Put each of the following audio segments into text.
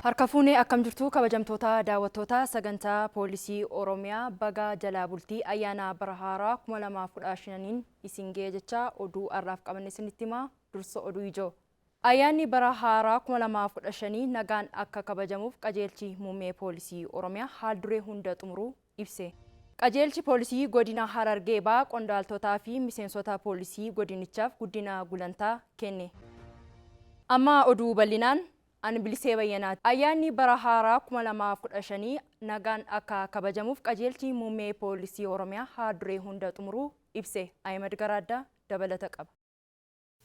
Harka fuunee akkam jirtu kabajamtoota daawwattoota sagantaa poolisii Oromiyaa baga jalaa bultii ayyaana bara haaraa 2015 isin ga'e jecha oduu har'aaf qabanne isinitti himaa dursa oduu ijoo. Ayyaanni bara haaraa 2015 nagaan akka kabajamuuf qajeelchi muummee poolisii Oromiyaa haal duree hunda xumuruu ibse. Qajeelchi poolisii godina Harargee Bahaa qondaaltotaa fi miseensota poolisii godinichaaf guddina gulantaa kenne. Amma oduu bal'inaan Ani bilisee bayyanaati. Ayyaanni bara haaraa 2015 nagaan akka kabajamuuf qajeelchi muummee poolisii Oromiyaa haal duree hunda xumuruu ibse. Ahmed Garaaddaa dabalata qaba.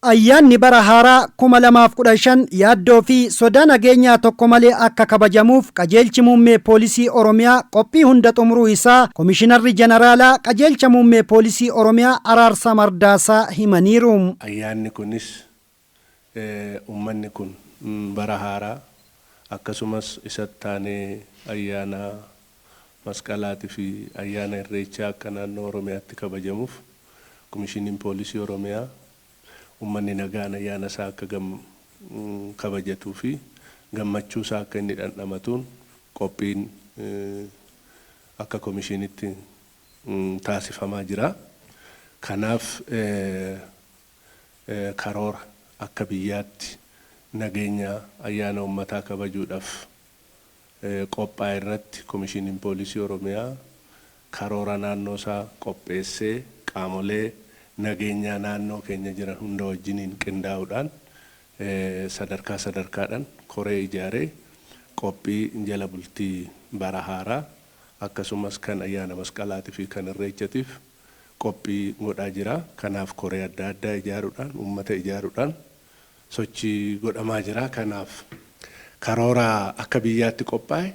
Ayyaanni bara haaraa 2015 yaaddoo fi sodaa nageenyaa tokko malee akka kabajamuuf qajeelchi muummee poolisii Oromiyaa qophii hunda xumuruu isaa Komishinarri Jeneraalaa qajeelcha muummee poolisii Oromiyaa Araarsaa Mardaasaa himaniiru. Ayyaanni kunis uummanni kun bara haaraa akkasumas isatti taanee ayyaana masqalaatii fi ayyaana irreechaa akka naannoo Oromiyaatti kabajamuuf Komishiniin Poolisii Oromiyaa uummanni nagaan ayyaana isaa akka kabajatuu fi gammachuu isaa akka inni dhandhamatuun qophiin akka komishinitti taasifamaa jira. Kanaaf karoora akka biyyaatti nageenya ayyaana uummataa kabajuudhaaf qophaa'e irratti Komishiniin Poolisii Oromiyaa karoora naannoo isaa qopheessee qaamolee nageenyaa naannoo keenya jiran hunda wajjiniin qindaa'uudhaan sadarkaa sadarkaadhaan koree ijaaree qophii jala bultii bara haaraa akkasumas kan ayyaana masqalaatii fi kan irreechatiif qophii godhaa jira. Kanaaf koree adda addaa ijaaruudhaan uummata ijaaruudhaan sochii godhamaa jira. Kanaaf karoora akka biyyaatti qophaa'e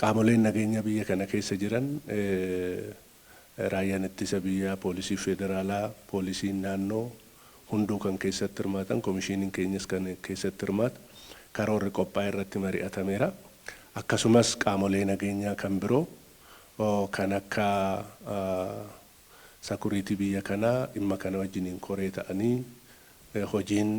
qaamoleen nageenya biyya kana keessa jiran raayyaan ittisa biyyaa, poolisii federaalaa, poolisiin naannoo hunduu kan keessatti hirmaatan, komishiniin keenyas kan keessatti hirmaatu karoorri qophaa'e irratti mari'atameera. Akkasumas qaamolee nageenyaa kan biroo kan akka sakuriitii biyya kanaa dhimma kana wajjiniin koree ta'anii hojiin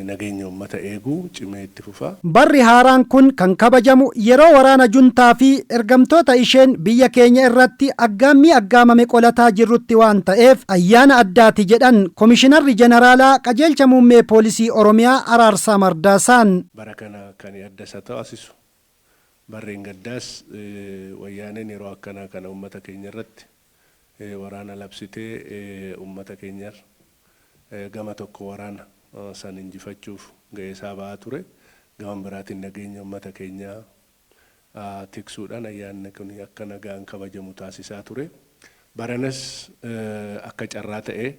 nageenya uummata eeguu cimee itti fufa. Barri haaraan kun kan kabajamu yeroo waraana juntaa fi ergamtoota isheen biyya keenya irratti aggaammii aggaamame qolataa jirrutti waan ta'eef ayyaana addaati jedhan Komishinarri Jeneraalaa qajeelcha muummee poolisii Oromiyaa Araarsaa Mardaasaan. Bara kana kan adda isa taasisu barreen gaddaas wayyaaneen yeroo akkanaa kana uummata keenya irratti waraana labsitee uummata keenyar gama tokko waraana san injifachuuf ga'ee isaa ba'aa ture. Gama biraatiin nageenya uummata keenyaa tiksuudhaan ayyaanni kun akka nagaan kabajamu taasisaa ture. Baranas akka carraa ta'e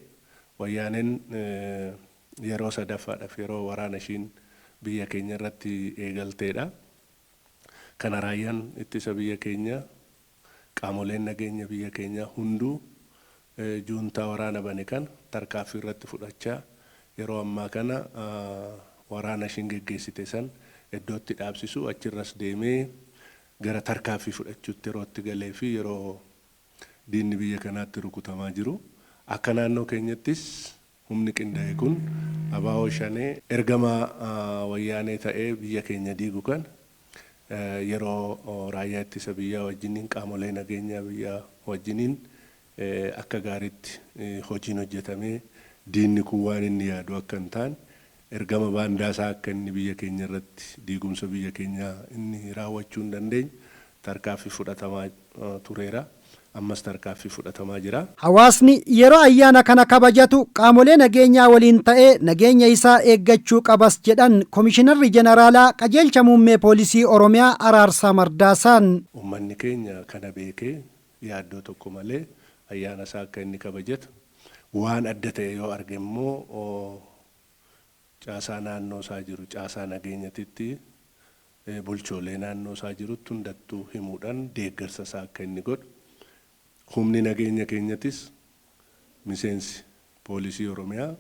wayyaaneen yeroo sadaffaadhaaf yeroo waraana ishiin biyya keenya irratti eegalteedha. Kana raayyaan ittisa biyya keenyaa qaamoleen nageenya biyya keenyaa hunduu juuntaa waraana bane kan tarkaanfii irratti fudhachaa yeroo ammaa kana waraana ishiin geggeessite san iddootti dhaabsisu achirras deemee gara tarkaanfii fudhachuutti yeroo itti galee fi yeroo diinni biyya kanaatti rukutamaa jiru. Akka naannoo keenyattis humni qindaa'e kun abaa'oo shanee ergama wayyaanee ta'ee biyya keenya diigu kan yeroo raayyaa ittisa biyyaa wajjiniin qaamolee nageenyaa biyyaa wajjiniin akka gaariitti hojiin hojjetamee diinni kun waan inni yaadu akka hin taane ergama baandaasaa akka inni biyya keenya irratti diigumsa biyya keenyaa inni raawwachuu hin dandeenye tarkaanfii fudhatamaa tureera. Ammas tarkaanfii fudhatamaa jira. Hawaasni yeroo ayyaana kana kabajatu qaamolee nageenyaa waliin ta'ee nageenya isaa eeggachuu qabas jedhan Komishinarri Jeneraalaa qajeelcha muummee poolisii Oromiyaa Araarsaa Mardaasaan. Uummanni keenya kana beekee yaaddoo tokko malee ayyaana isaa akka inni kabajatu waan adda ta'e yoo arge immoo caasaa naannoo isaa jiru caasaa nageenyatitti bulchoolee naannoo isaa jirutti hundattuu himuudhaan deeggarsa isaa akka inni godhu. Humni nageenya keenyatis miseensi poolisii Oromiyaa,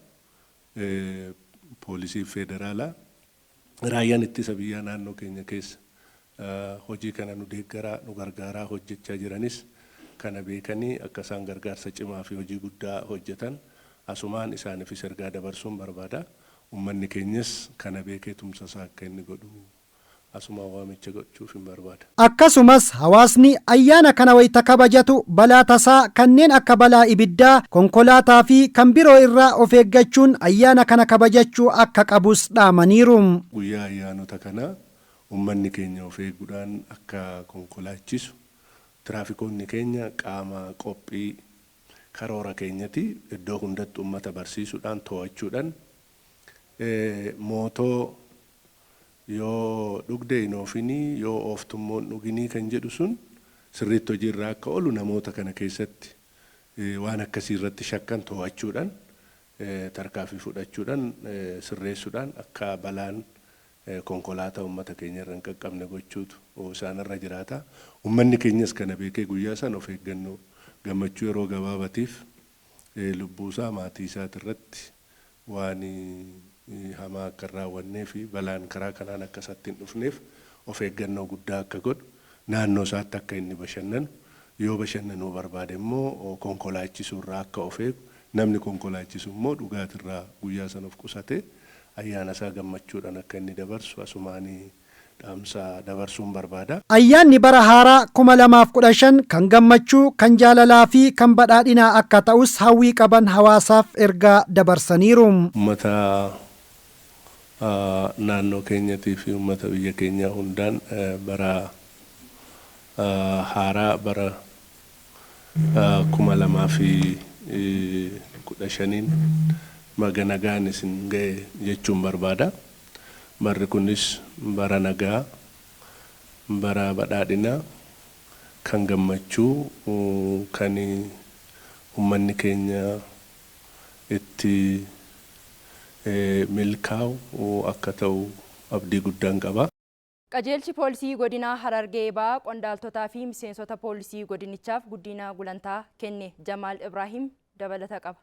poolisii federaalaa, raayyaan ittisa biyyaa naannoo keenya keessa hojii kana nu deeggaraa nu gargaaraa hojjechaa jiranis kana beekanii akka isaan gargaarsa cimaa fi hojii guddaa hojjetan asumaan isaaniifis ergaa dabarsuun barbaada. ummanni keenyas kana beekee tumsa isaa akka inni godhu asuma waamicha gochuuf hin barbaada. Akkasumas hawaasni ayyaana kana wayita kabajatu balaa tasaa kanneen akka balaa ibiddaa, konkolaataa fi kan biroo irraa of eeggachuun ayyaana kana kabajachuu akka qabus dhaamaniiru. Guyyaa ayyaanota kana ummanni keenya of eeguudhaan akka konkolaachisu tiraafikoonni keenya qaama qophii karoora keenyatti iddoo hundatti ummata barsiisuudhaan to'achuudhaan mootoo yoo dhugde hin oofinii yoo ooftummoon dhuginii kan jedhu sun sirriitti hojiirra akka oolu namoota kana keessatti waan akkasii irratti shakkan to'achuudhaan tarkaanfii fudhachuudhaan sirreessuudhaan akka balaan konkolaataa ummata keenya irra hin qaqqabne gochuutu isaanirra jiraata. Ummanni keenyas kana beekee guyyaa san of eeggannoo gammachuu yeroo gabaabaatiif lubbuu isaa maatii isaati irratti waan hamaa akka raawwannee fi balaan karaa kanaan akka isatti hin dhufneef of eeggannoo guddaa akka godhu naannoo isaatti akka inni bashannanu yoo bashannanuu barbaade immoo konkolaachisuu irraa akka of eegu namni konkolaachisu immoo dhugaatirraa guyyaa san of qusatee ayyaana isaa gammachuudhaan akka inni dabarsu asumaanii dhaamsa dabarsuun barbaada. Ayyaanni bara haaraa 2015 kan gammachuu, kan jaalalaa fi kan badhaadhinaa akka ta'us hawwii qaban hawaasaaf ergaa dabarsaniiru. Uummata naannoo keenyatii fi uummata biyya keenyaa hundaan bara haaraa bara 2015 baga nagaan isin ga'e jechuun barbaada. Barri kunis bara nagaa, bara badhaadhinaa, kan gammachuu, kan uummanni keenya itti milkaa'u akka ta'u abdii guddaan qaba. Qajeelchi poolisii godina Harargee Bahaa qondaaltotaa fi miseensota poolisii godinichaaf guddina gulantaa kenne. Jamaal Ibrahim dabalata qaba.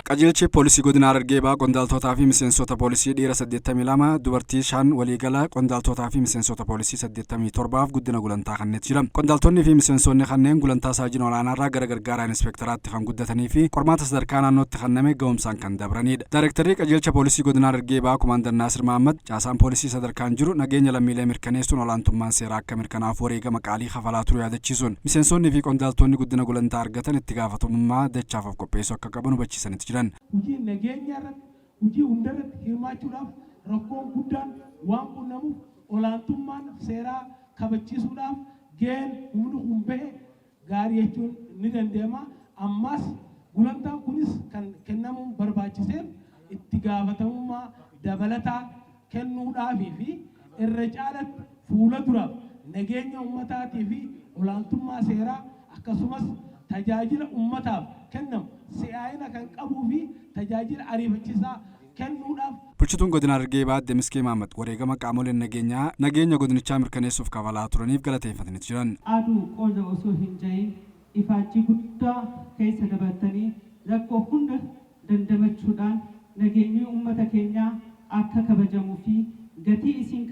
Qajeelchi poolisii godina Harargee Bahaa qondaaltotaa fi miseensota poolisii dhiira 82 dubartii 5 waliigala qondaaltotaa fi miseensota poolisii 87 guddina gulantaa kenneet jira. Qondaaltonni fi miseensonni kanneen gulantaa saajina olaanaarraa gara gargaaraa inspektaraatti kan guddatanii fi qormaata sadarkaa naannootti kenname ga'umsaan kan dabranidha. Daayirektarri qajeelcha poolisii godina Harargee Bahaa Kumaandar Naasir Mahammad caasaan poolisii sadarkaan jiru nageenya lammiilee mirkaneessuun olaantummaan seeraa akka mirkanaa'uuf wareegama qaalii kafalaa turuu yaadachiisuun miseensonni fi qondaaltonni guddina gulantaa argatan itti gaafatamummaa dachaaf of qopheessuu akka qaban hubachiisanitti jiran. Hojii nageenya irratti hojii hundarratti hirmaachuudhaaf rakkoon guddaan waan qunnamuuf olaantummaan seeraa kabachiisuudhaaf gaheen humni hunbee gaarii jechuun ni danda'ama. Ammas gulantaan kunis kan kennamuun barbaachiseef itti gaafatamummaa dabalataa kennuudhaafii fi irra caalatti fuula duraaf nageenya ummataatii fi olaantummaa seeraa akkasumas tajaajila ummataaf kennamu si'aayina kan qabuu fi tajaajila ariifachiisaa kennuudhaaf. Bulchituun godina Harargee Bahaa Demiskee Mahammad wareegama qaamoleen nageenya godinichaa mirkaneessuuf kafalaa turaniif galateeffatanii jiran. Aduu qooda osoo hin jahin ifaajjii guddaa keessa dabartanii rakkoo hunda dandamachuudhaan nageenyi uummata keenyaa akka kabajamuu fi gatii isin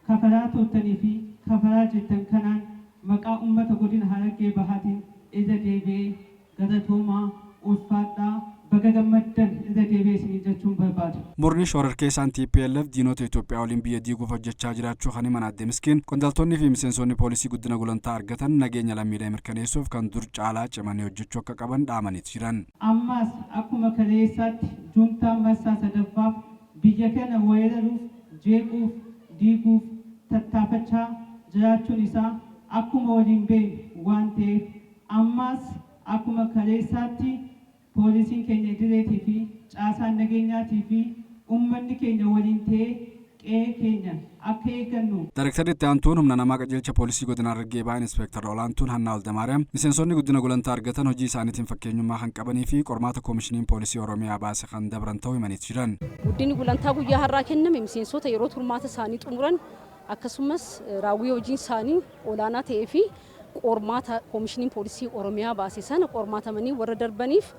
kafalaa turtanii fi kafalaa jettan kanaan maqaa uummata godina Harargee Bahaatiin iza deebi'ee galatoomaa ulfaadhaa baga gammaddan iza deebi'ee isin jechuun barbaadu. Murni shororkeessaan TPLF diinota Itoophiyaa waliin biyya diiguuf hojjechaa jiraachuu kan himan adde Miskiin qondaaltonni fi miseensonni poolisii guddina gulantaa argatan nageenya lammiilee mirkaneessuuf kan dur caalaa cimanii hojjechuu akka qaban dhaamaniiti jiran. Ammas akkuma kaleessaatti juuntaan marsaa sadaffaaf biyya kana weeraruuf jeequuf diiguuf tattaafachaa jiraachuun isaa akkuma waliin beeknu waan ta'eef ammas akkuma kaleessaatti poolisiin keenya idileetii fi caasaan nageenyaatii fi uummanni keenya waliin ta'ee qe'ee keenya akka eeggannu. Daayirektarri itti aantuun humna namaa qajeelcha poolisii godina Harargee Bahaa Inspektar olaantuun Hannaa Waldamaariyaam miseensonni guddina gulantaa argatan hojii isaaniitiin fakkeenyummaa kan qabanii fi qormaata koomishiniin poolisii Oromiyaa baase kan dabran ta'uu himanii jiran. Guddinni gulantaa guyyaa har'aa kenname miseensota yeroo turmaata isaanii xumuran akkasumas raawwii hojii isaanii olaanaa ta'ee fi qormaata koomishiniin poolisii Oromiyaa baase sana qormaatamanii warra darbaniif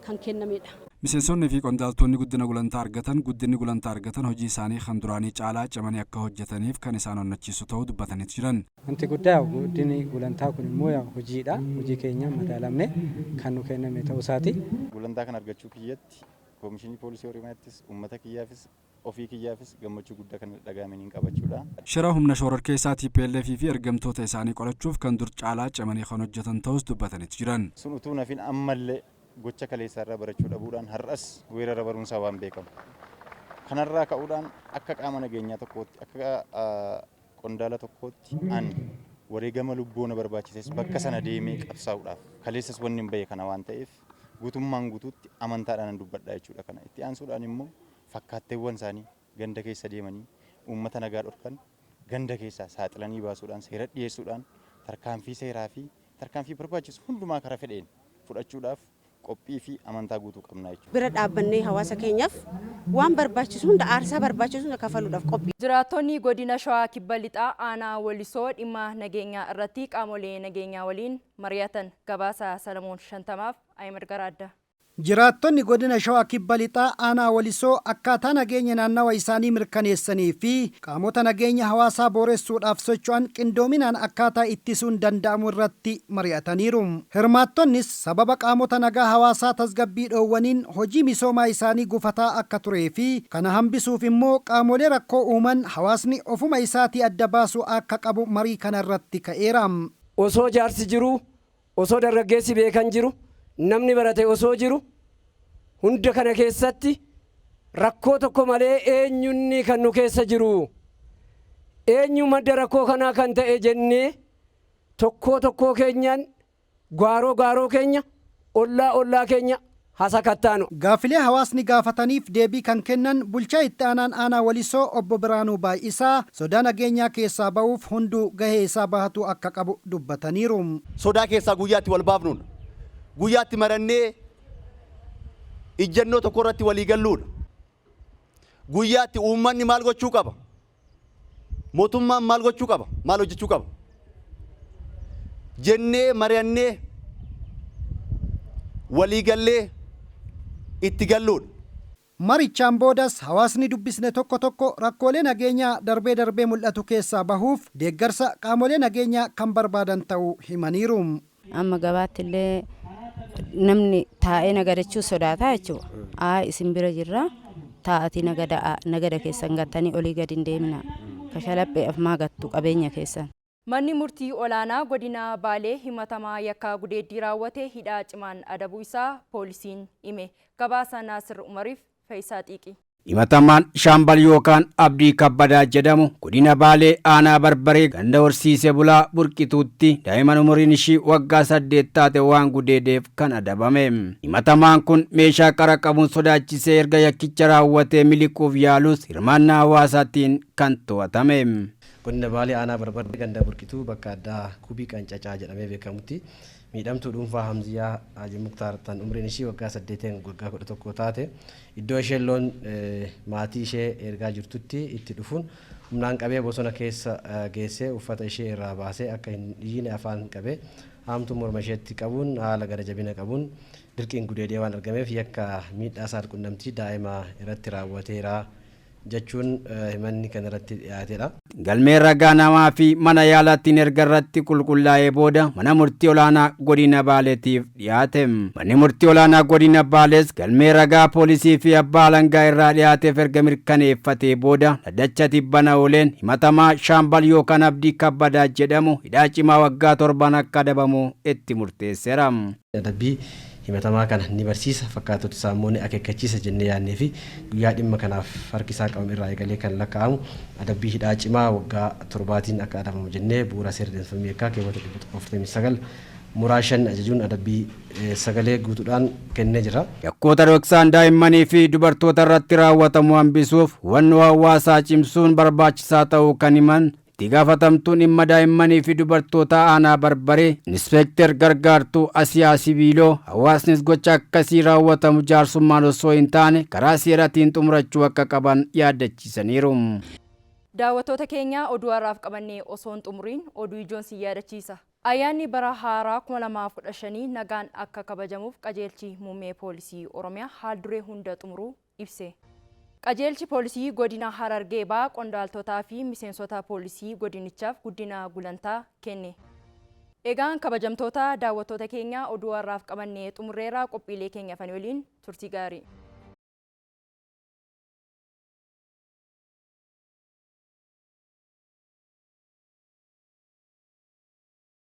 kan kennamedha. Miseensonni fi qondaaltonni guddina gulantaa argatan hojii isaanii kan duraanii caalaa cimanii akka hojjetaniif kan isaan onnachiisu ta'uu dubbatanii jiran. Wanti guddaa guddinni gulantaa kun immoo hojiidha. Hojii keenya madaalamne kan nu kenname ta'uu isaati. Gulantaa kan argachuu kiyyatti Komishinii Poolisii Oromiyaattis uummata kiyyaafis ofii kiyyaafis gammachuu guddaa kan dhagaamaniin qabachuudha. Shira humna shororkeessaa TPLF fi ergamtoota isaanii qolachuuf kan dur caalaa cimanii kan hojjetan ta'us dubbatanitti jiran. Sun utuu nafin ammallee gocha kaleessaarraa barachuu dhabuudhaan har'as weerara barumsaa waan beekamu. Kanarraa ka'uudhaan akka qaama nageenyaa tokkootti akka qondaala tokkootti wareegama lubbuu na barbaachises bakka sana deemee qabsaa'uudhaaf kaleessas wanni hin bahe kana waan ta'eef guutummaan guutuutti amantaadhaan dubbadhaa jechuudha. Kana itti aansuudhaan immoo fakkaatteewwan isaanii ganda keessa deemanii uummata nagaa dhorkan ganda keessaa saaxilanii baasuudhaan seera dhiyeessuudhaan tarkaanfii seeraa fi tarkaanfii barbaachisu hundumaa karaa fedheen fudhachuudhaaf qophii fi amantaa guutuu qabna jechuudha. Bira dhaabbannee hawaasa keenyaaf waan barbaachisu hunda aarsaa barbaachisu hunda kafaluudhaaf qophii. Jiraattonni godina Shawaa Kibba Lixaa aanaa Walisoo dhimma nageenyaa irratti qaamolee nageenyaa waliin mari'atan. Gabaasa Salamoon Shantamaaf Ayimed Garaadda. Jiraattonni godina Shawaa Kibba Lixaa aanaa Walisoo akkaataa nageenya naannawa isaanii mirkaneessanii fi qaamota nageenya hawaasaa booressuudhaaf socho'an qindoominaan akkaataa ittisuun danda'amu irratti mari'ataniiru. Hirmaattonnis sababa qaamota nagaa hawaasaa tasgabbii dhoowwaniin hojii misoomaa isaanii gufataa akka turee fi kana hambisuuf immoo qaamolee rakkoo uuman hawaasni ofuma isaatii adda baasuu akka qabu marii kanarratti ka'eera. Osoo jaarsi jiru, osoo dargaggeessi beekan jiru, namni barate osoo jiru hunda kana keessatti rakkoo tokko malee eenyunni kan nu keessa jiru eenyu madda rakkoo kanaa kan ta'e jennee tokkoo keenyaan gaaroo keenya ollaa keenya hasakattaanu. Gaafilee hawaasni gaafataniif deebii kan kennan bulchaa itti aanaan aanaa Walisoo obbo Biraanuu Baay'isaa sodaa nageenyaa keessaa ba'uuf hunduu gahee isaa bahatu akka qabu dubbataniiru. Sodaa keessaa guyyaatti wal baafnuudha. Guyyaatti marannee ijjannoo tokko irratti walii galluudha. Guyyaatti uummanni maal gochuu qaba? Mootummaan maal gochuu qaba? Maal hojjechuu qaba? Jennee mari'annee walii gallee itti galluudha. Marichaan boodas hawaasni dubbisne tokko rakkoolee nageenyaa darbee mul'atu keessaa bahuuf deeggarsa qaamolee nageenyaa kan barbaadan ta'uu himaniiru. Amma gabaatti illee namni taa'ee nagadachuu sodaataa jechuudha. Isin bira jirra taa'atii nagada keessan gattanii olii gadi hin deemina. Kashalaphee afmaa gattu qabeenya keessan. Manni murtii olaanaa godina Baalee himatamaa yakka gudeeddii raawwate hidhaa cimaan adabuu isaa poolisiin hime. Gabaasa Naasir Umariif Faayisaa Xiiqii. Himatamaan Shaambal yookaan Abdii Kabbadaa jedhamu godina Baalee aanaa Barbaree ganda horsiisee bulaa Burqituutti daa'imman umuriin ishii waggaa 8 taate waan gudeedeef kan adabame. Himatamaan kun meeshaa qara qabuun sodaachisee erga yakkicha raawwatee miliquuf yaalus hirmaannaa hawaasaatiin kan to'atame. Godina Baalee aanaa Barbaree ganda Burqituu bakka addaa Kubii Qancacaa jedhamee beekamutti miidhamtuu dhuunfaa Hamziyaa Haji Muktaar tan umriin ishii waggaa 8 waggaa 11 taate iddoo isheen loon maatii ishee ergaa jirtutti itti dhufuun humnaan qabee bosona keessa geessee uffata ishee irraa baasee akka hin dhiine afaan qabee haamtuu morma isheetti qabuun haala gara jabina qabuun dirqiin gudeedee waan argameef yakka miidhaa saalqunnamtii daa'ima irratti raawwateera jechuun himanni kan irratti dhiyaateedha. Galmee ragaa namaa fi mana yaalaatiin erga irratti qulqullaa'ee booda mana murtii olaanaa godina Baaleetiif dhiyaate. Manni murtii olaanaa godina Baalees galmee ragaa poolisii fi abbaa alangaa irraa dhiyaateef erga mirkaneeffatee booda dhaddacha tibbana ooleen himatamaa Shaambal yookaan Abdii Kabbadaa jedhamu hidhaa cimaa waggaa 7 akka adabamu itti murteesseera. Adabbii himatamaa kana ni barsiisa fakkaatota saammoonni akeekkachiisa jennee yaadnee fi guyyaa dhimma kanaaf harki isaa qabame irraa eegalee kan lakkaa'amu adabbii hidhaa cimaa waggaa 7 akka adabamu jennee bu'uura seera danfamii akka keewwata 149 muraa 5 ajajuun adabbii sagalee guutuudhaan kennee jira. Yakkoota dhoksaan daa'immanii fi dubartoota irratti raawwatamu hambisuuf hubannoo hawaasaa cimsuun barbaachisaa ta'uu kan himan itti gaafatamtuun dhimma daa'immanii fi dubartoota aanaa Barbaree Inspekter Gargaartuu Asiyaa Sibiiloo hawaasnis gocha akkasii raawwatamu jaarsummaan osoo hin taane karaa seeraatiin xumurachuu akka qaban yaadachiisaniiru. Daawwattoota keenya oduu har'aaf qabannee osoo hin xumuriin oduu ijoon si yaadachiisa. Ayyaanni bara haaraa 2015 nagaan akka kabajamuuf qajeelchi muummee poolisii Oromiyaa haal duree hunda xumuruu ibse. Qajeelchi poolisii godina Harargee ba'aa qondaaltotaa fi miseensota poolisii godinichaaf guddina gulantaa kenne. Egaan kabajamtoota daawwattoota keenya oduu har'aaf qabannee xumurreera qophiilee keenya fanii waliin turtii gaarii.